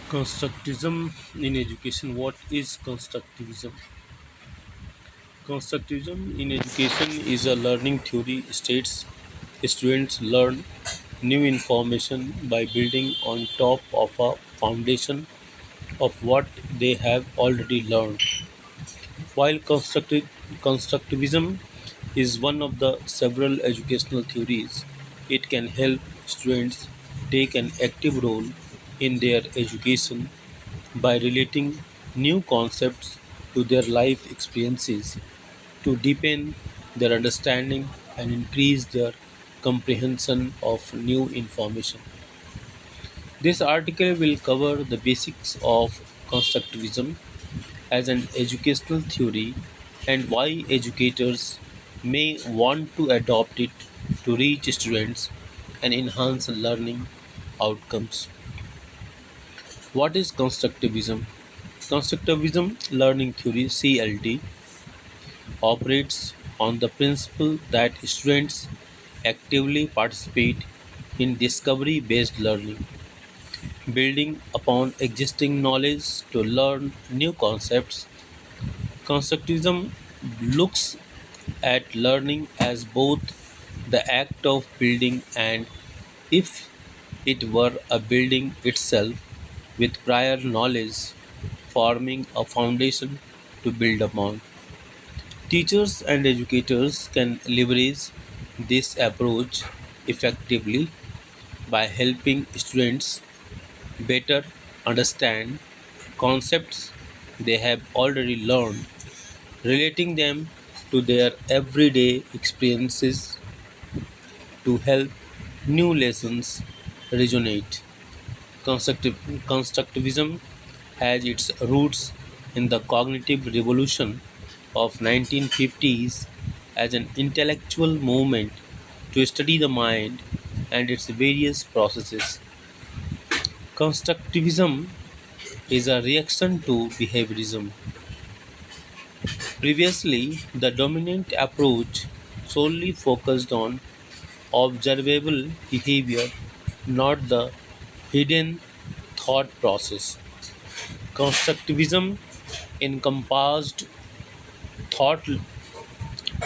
Constructivism in education. What is constructivism? Constructivism in education is a learning theory states students learn new information by building on top of a foundation of what they have already learned. While constructivism is one of the several educational theories, it can help students take an active role in their education by relating new concepts to their life experiences to deepen their understanding and increase their comprehension of new information. This article will cover the basics of constructivism as an educational theory and why educators may want to adopt it to reach students and enhance learning outcomes. What is constructivism? Constructivism learning theory (CLT) operates on the principle that students actively participate in discovery based learning, building upon existing knowledge to learn new concepts. Constructivism looks at learning as both the act of building and, if it were a building itself, with prior knowledge forming a foundation to build upon. Teachers and educators can leverage this approach effectively by helping students better understand concepts they have already learned, relating them to their everyday experiences to help new lessons resonate. Constructivism has its roots in the cognitive revolution of 1950s as an intellectual movement to study the mind and its various processes. Constructivism is a reaction to behaviorism. Previously, the dominant approach solely focused on observable behavior, not the hidden thought process. Constructivism encompassed thought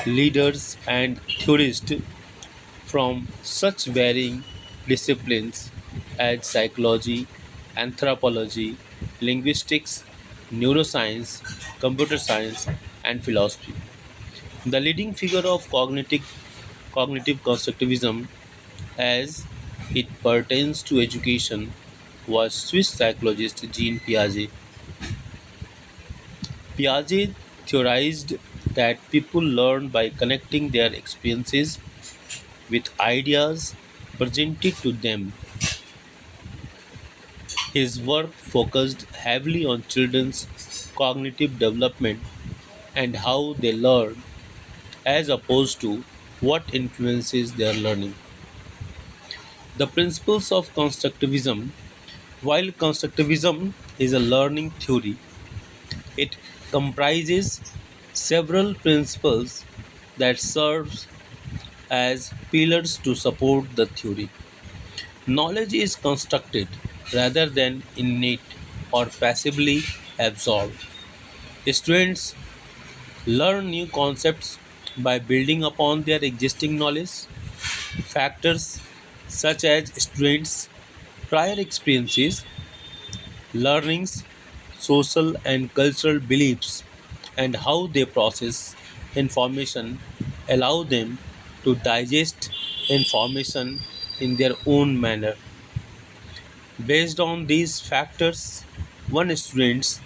leaders and theorists from such varying disciplines as psychology, anthropology, linguistics, neuroscience, computer science, and philosophy. The leading figure of cognitive constructivism as it pertains to education was Swiss psychologist Jean Piaget. Piaget theorized that people learn by connecting their experiences with ideas presented to them. His work focused heavily on children's cognitive development and how they learn, as opposed to what influences their learning. The principles of constructivism. While constructivism is a learning theory, it comprises several principles that serve as pillars to support the theory. Knowledge is constructed rather than innate or passively absorbed. Students learn new concepts by building upon their existing knowledge. Factors such as students' prior experiences, learnings, social and cultural beliefs, and how they process information allow them to digest information in their own manner. Based on these factors, one student's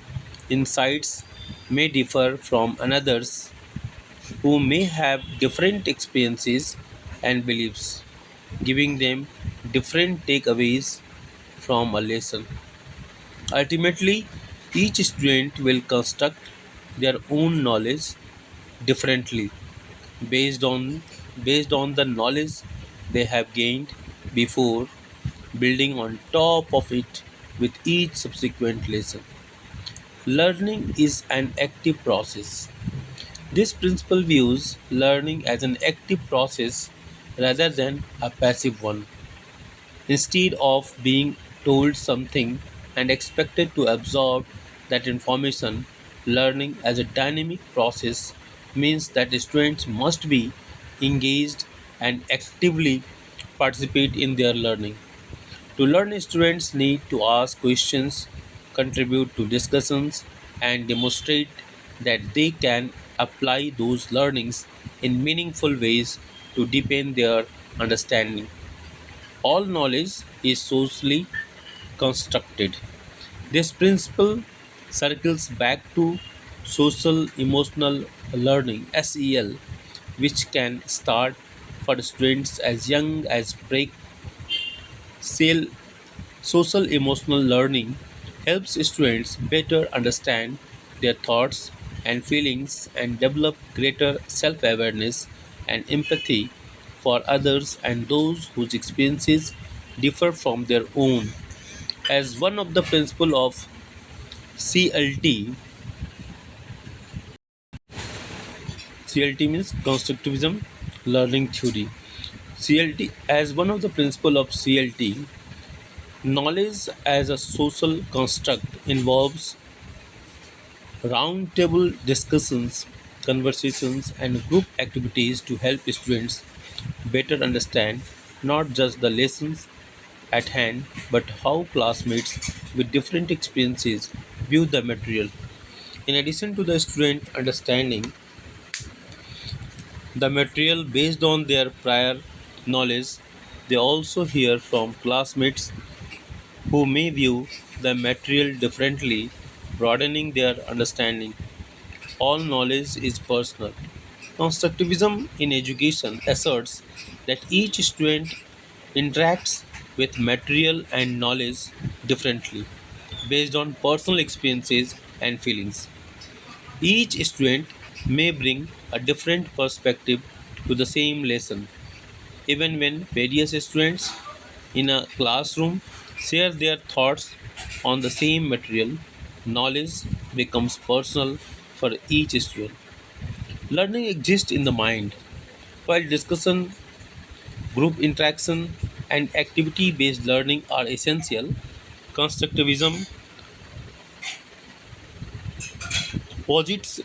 insights may differ from another's who may have different experiences and beliefs, giving them different takeaways from a lesson. Ultimately, each student will construct their own knowledge differently based on based on the knowledge they have gained before, building on top of it with each subsequent lesson. Learning is an active process. This principle views learning as an active process rather than a passive one. Instead of being told something and expected to absorb that information. Learning as a dynamic process means that students must be engaged and actively participate in their learning. To learn, students need to ask questions, contribute to discussions, and demonstrate that they can apply those learnings in meaningful ways to deepen their understanding. All knowledge is socially constructed. This principle circles back to social emotional learning (SEL), which can start for students as young as break sale. Social emotional learning helps students better understand their thoughts and feelings and develop greater self awareness and empathy for others and those whose experiences differ from their own. As one of the principles of CLT, CLT means constructivism learning theory. CLT, as one of the principles of CLT, knowledge as a social construct involves roundtable discussions, conversations, and group activities to help students better understand not just the lessons at hand but how classmates with different experiences view the material. In addition to the student understanding the material based on their prior knowledge, they also hear from classmates who may view the material differently, broadening their understanding. All knowledge is personal. Constructivism in education asserts that each student interacts with material and knowledge differently based on personal experiences and feelings. Each student may bring a different perspective to the same lesson. Even when various students in a classroom share their thoughts on the same material, knowledge becomes personal for each student. Learning exists in the mind, while discussion, group interaction, and activity based learning are essential. Constructivism posits,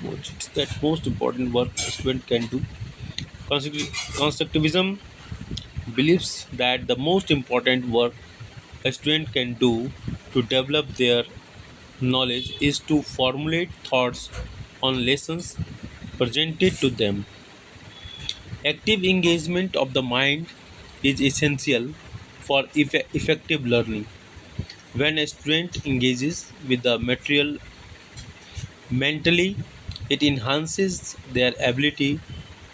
posits that most important work a student can do. Constructivism believes that the most important work a student can do to develop their knowledge is to formulate thoughts on lessons presented to them. Active engagement of the mind is essential for effective learning. When a student engages with the material mentally, it enhances their ability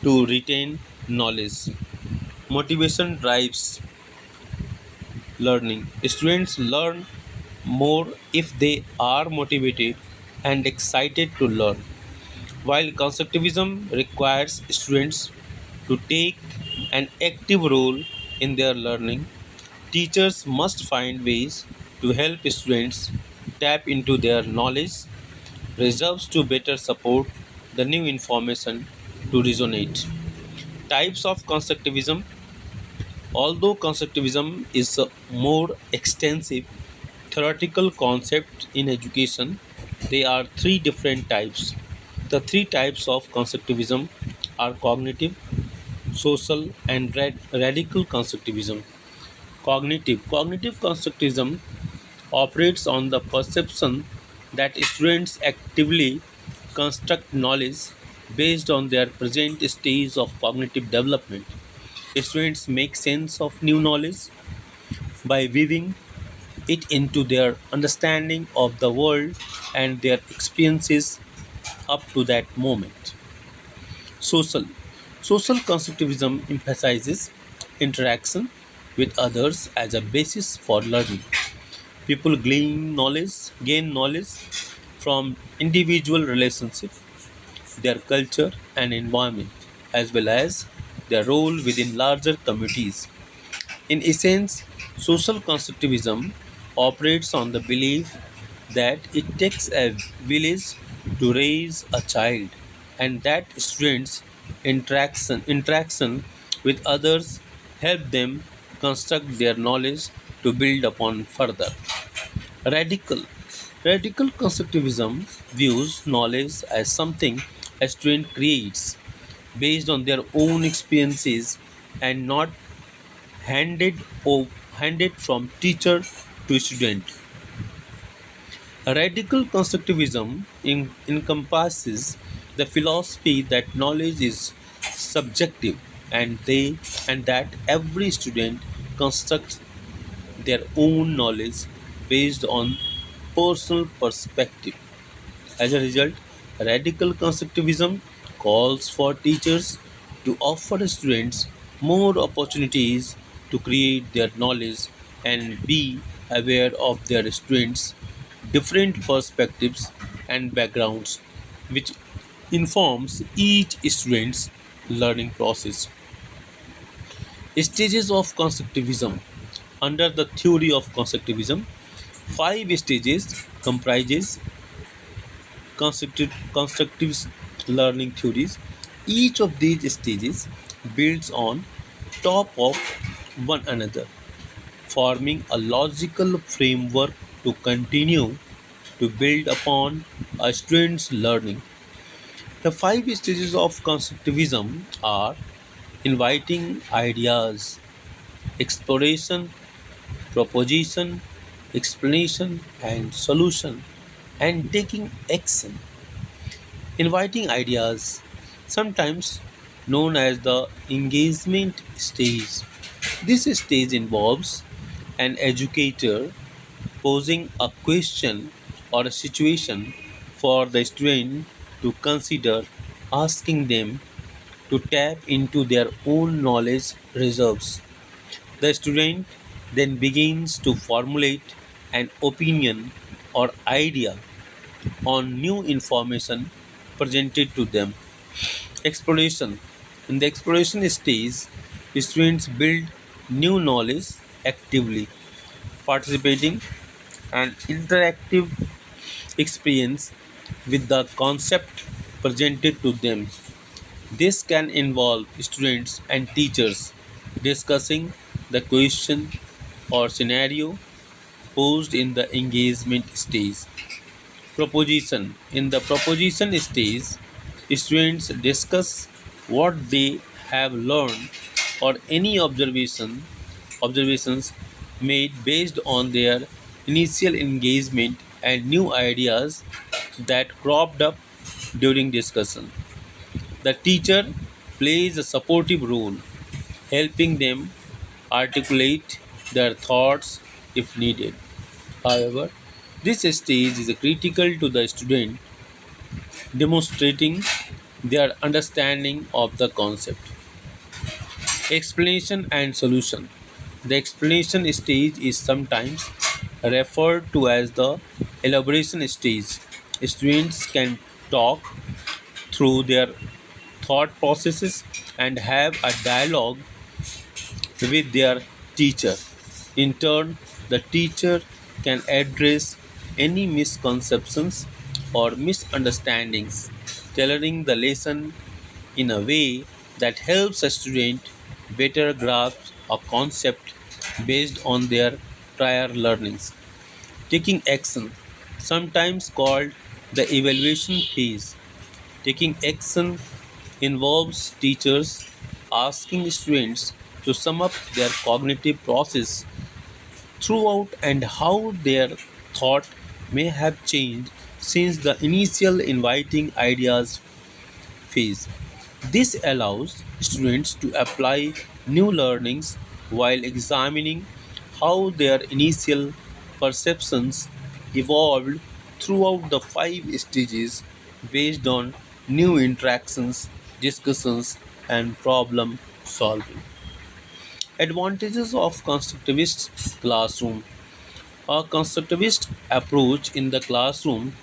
to retain knowledge. Motivation drives learning. Students learn more if they are motivated and excited to learn, while constructivism requires students to take an active role in their learning. Teachers must find ways to help students tap into their knowledge reserves to better support the new information to resonate. Types of constructivism. Although constructivism is a more extensive theoretical concept in education, there are three different types. The three types of constructivism are cognitive, social, and radical constructivism. Cognitive constructivism operates on the perception that students actively construct knowledge based on their present stage of cognitive development. Students make sense of new knowledge by weaving it into their understanding of the world and their experiences up to that moment. Social. Social constructivism emphasizes interaction with others as a basis for learning. People gain knowledge from individual relationships, their culture and environment, as well as their role within larger communities. In essence, social constructivism operates on the belief that it takes a village to raise a child and that students' interaction with others help them construct their knowledge to build upon further. Radical. Radical constructivism views knowledge as something a student creates based on their own experiences and not handed or handed from teacher to student. Radical constructivism encompasses the philosophy that knowledge is subjective and that every student constructs their own knowledge based on personal perspective. As a result, radical constructivism calls for teachers to offer students more opportunities to create their knowledge and be aware of their students' different perspectives and backgrounds, which informs each student's learning process. Stages of constructivism. Under the theory of constructivism, five stages comprises constructive learning theories. Each of these stages builds on top of one another, forming a logical framework to continue to build upon a student's learning. The five stages of constructivism are inviting ideas, exploration, proposition, explanation, and solution, and taking action. Inviting ideas, sometimes known as the engagement stage. This stage involves an educator posing a question or a situation for the student to consider, asking them to tap into their own knowledge reserves. The student then begins to formulate an opinion or idea on new information presented to them. Exploration. In the exploration stage, students build new knowledge actively, participating and interactive experience with the concept presented to them. This can involve students and teachers discussing the question or scenario posed in the engagement stage. Proposition. In the proposition stage, students discuss what they have learned or any observations made based on their initial engagement and new ideas that cropped up during discussion. The teacher plays a supportive role, helping them articulate their thoughts if needed. However, this stage is critical to the student, demonstrating their understanding of the concept. Explanation and solution. The explanation stage is sometimes referred to as the elaboration stage. Students can talk through their thought processes and have a dialogue with their teacher. In turn, the teacher can address any misconceptions or misunderstandings, tailoring the lesson in a way that helps a student better grasp a concept based on their prior learnings. Taking action, sometimes called the evaluation phase. Taking action involves teachers asking students to sum up their cognitive process throughout and how their thought may have changed since the initial inviting ideas phase. This allows students to apply new learnings while examining how their initial perceptions evolved throughout the five stages based on new interactions, discussions, and problem solving. Advantages of constructivist classroom. A constructivist approach in the classroom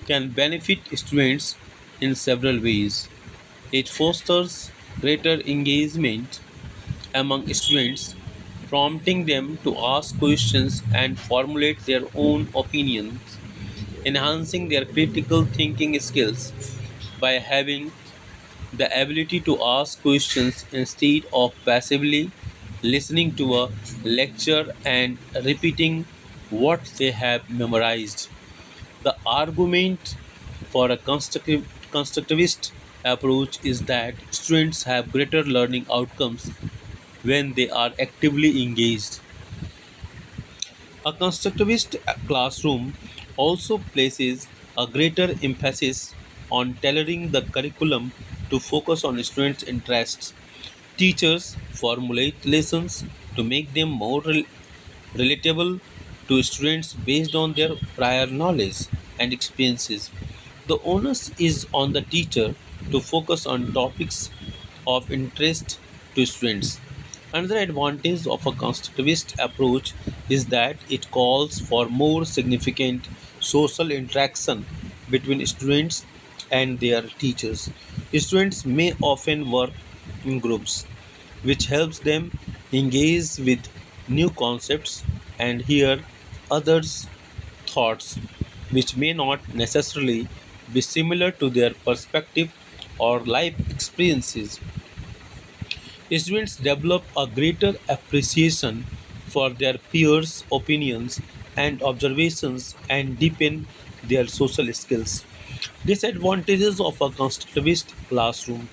can benefit students in several ways. It fosters greater engagement among students, prompting them to ask questions and formulate their own opinions, enhancing their critical thinking skills by having the ability to ask questions instead of passively listening to a lecture and repeating what they have memorized. The argument for a constructivist approach is that students have greater learning outcomes when they are actively engaged. A constructivist classroom also places a greater emphasis on tailoring the curriculum to focus on students' interests. Teachers formulate lessons to make them more relatable to students based on their prior knowledge and experiences. The onus is on the teacher to focus on topics of interest to students. Another advantage of a constructivist approach is that it calls for more significant social interaction between students and their teachers. Students may often work in groups, which helps them engage with new concepts and hear others' thoughts, which may not necessarily be similar to their perspective or life experiences. Students develop a greater appreciation for their peers' opinions and observations and deepen their social skills. Disadvantages of a constructivist classroom.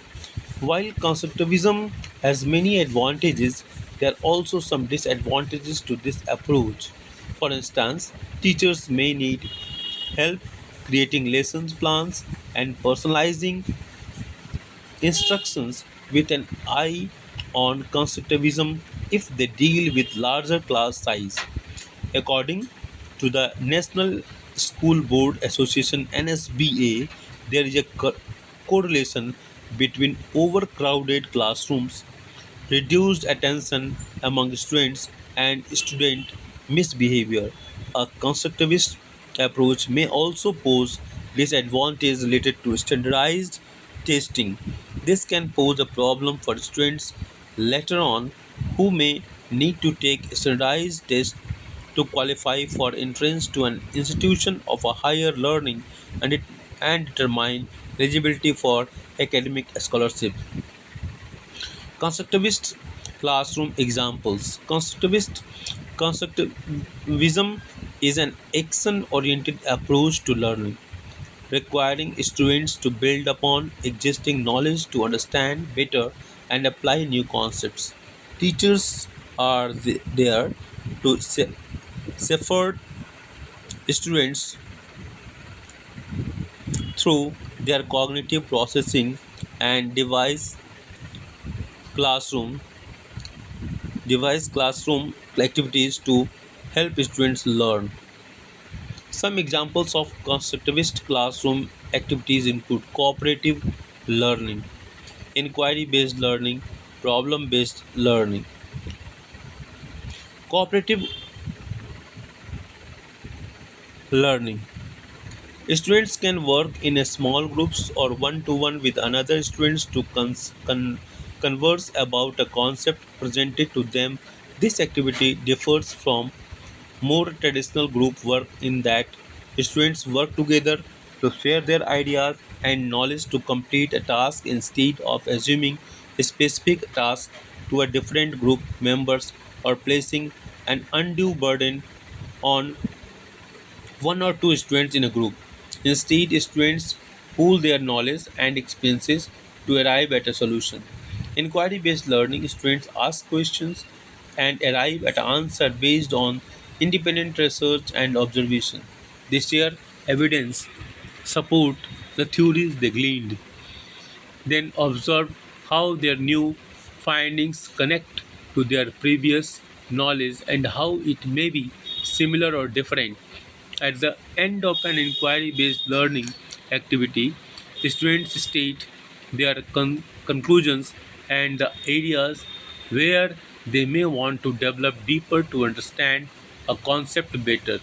While constructivism has many advantages, there are also some disadvantages to this approach. For instance, teachers may need help creating lesson plans and personalizing instructions with an eye on constructivism if they deal with larger class size. According to the National School Board Association (NSBA), there is a correlation between overcrowded classrooms, reduced attention among students, and student misbehavior. A constructivist approach may also pose disadvantages related to standardized testing. This can pose a problem for students later on who may need to take standardized tests to qualify for entrance to an institution of a higher learning and determine eligibility for academic scholarship. Constructivist classroom examples. Constructivism is an action oriented approach to learning, requiring students to build upon existing knowledge to understand better and apply new concepts. Teachers are there to shepherd students through their cognitive processing and classroom classroom activities to help students learn. Some examples of constructivist classroom activities include cooperative learning, inquiry based learning, problem based learning. Cooperative learning. Students can work in a small groups or one-to-one with another students to converse about a concept presented to them. This activity differs from more traditional group work in that students work together to share their ideas and knowledge to complete a task instead of assuming a specific task to a different group members or placing an undue burden on one or two students in a group. Instead, students pool their knowledge and experiences to arrive at a solution. Inquiry based learning, students ask questions and arrive at an answer based on independent research and observation. They share evidence, support the theories they gleaned, then observe how their new findings connect to their previous knowledge and how it may be similar or different. At the end of an inquiry based learning activity, students state their conclusions and the areas where they may want to develop deeper to understand a concept better.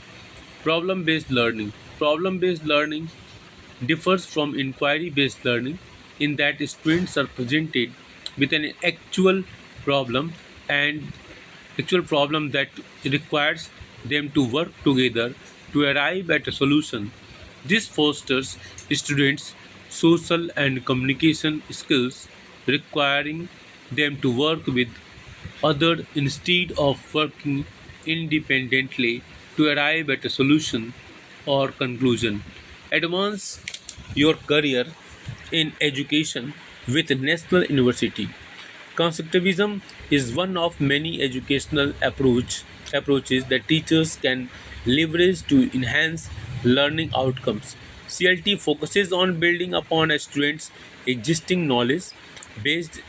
Problem based learning. Problem based learning differs from inquiry based learning in that students are presented with an problem and actual problem that requires them to work together to arrive at a solution. This fosters students' social and communication skills, requiring them to work with other instead of working independently to arrive at a solution or conclusion. Advance your career in education with National University. Constructivism is one of many educational approaches that teachers can leverage to enhance learning outcomes. CLT focuses on building upon a student's existing knowledge based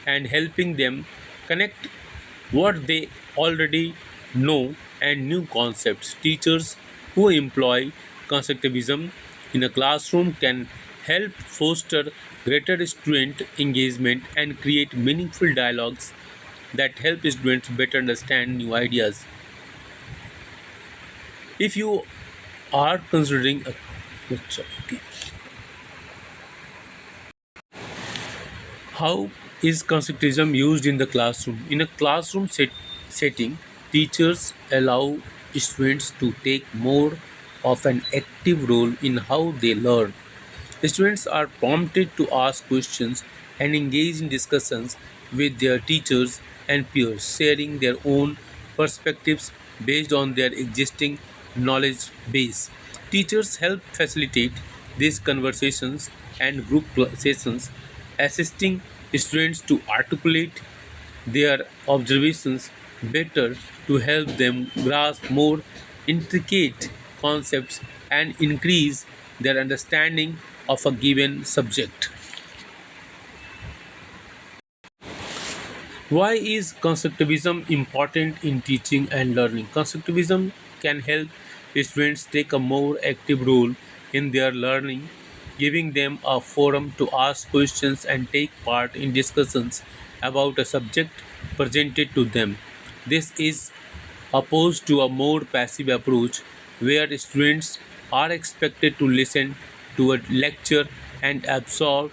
and helping them connect what they already know and new concepts. Teachers who employ constructivism in a classroom can help foster greater student engagement and create meaningful dialogues that help students better understand new ideas. If you are considering a okay. How is constructivism used in the classroom? In a setting, teachers allow students to take more of an active role in how they learn. Students are prompted to ask questions and engage in discussions with their teachers and peers, sharing their own perspectives based on their existing knowledge base. Teachers help facilitate these conversations and group sessions, assisting students to articulate their observations better to help them grasp more intricate concepts and increase their understanding of a given subject. Why is constructivism important in teaching and learning? Constructivism can help students take a more active role in their learning, giving them a forum to ask questions and take part in discussions about a subject presented to them. This is opposed to a more passive approach where students are expected to listen to a lecture and absorb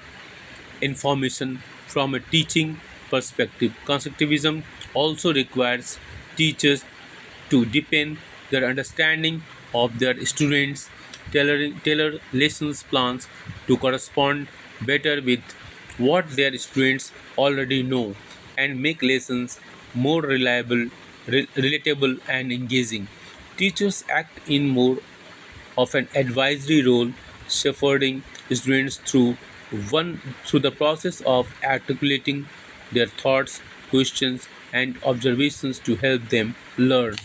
information from a teaching perspective. Constructivism also requires teachers to deepen their understanding of their students, tailor lessons plans to correspond better with what their students already know, and make lessons more reliable, relatable, and engaging. Teachers act in more of an advisory role, shepherding students through the process of articulating their thoughts, questions, and observations to help them learn.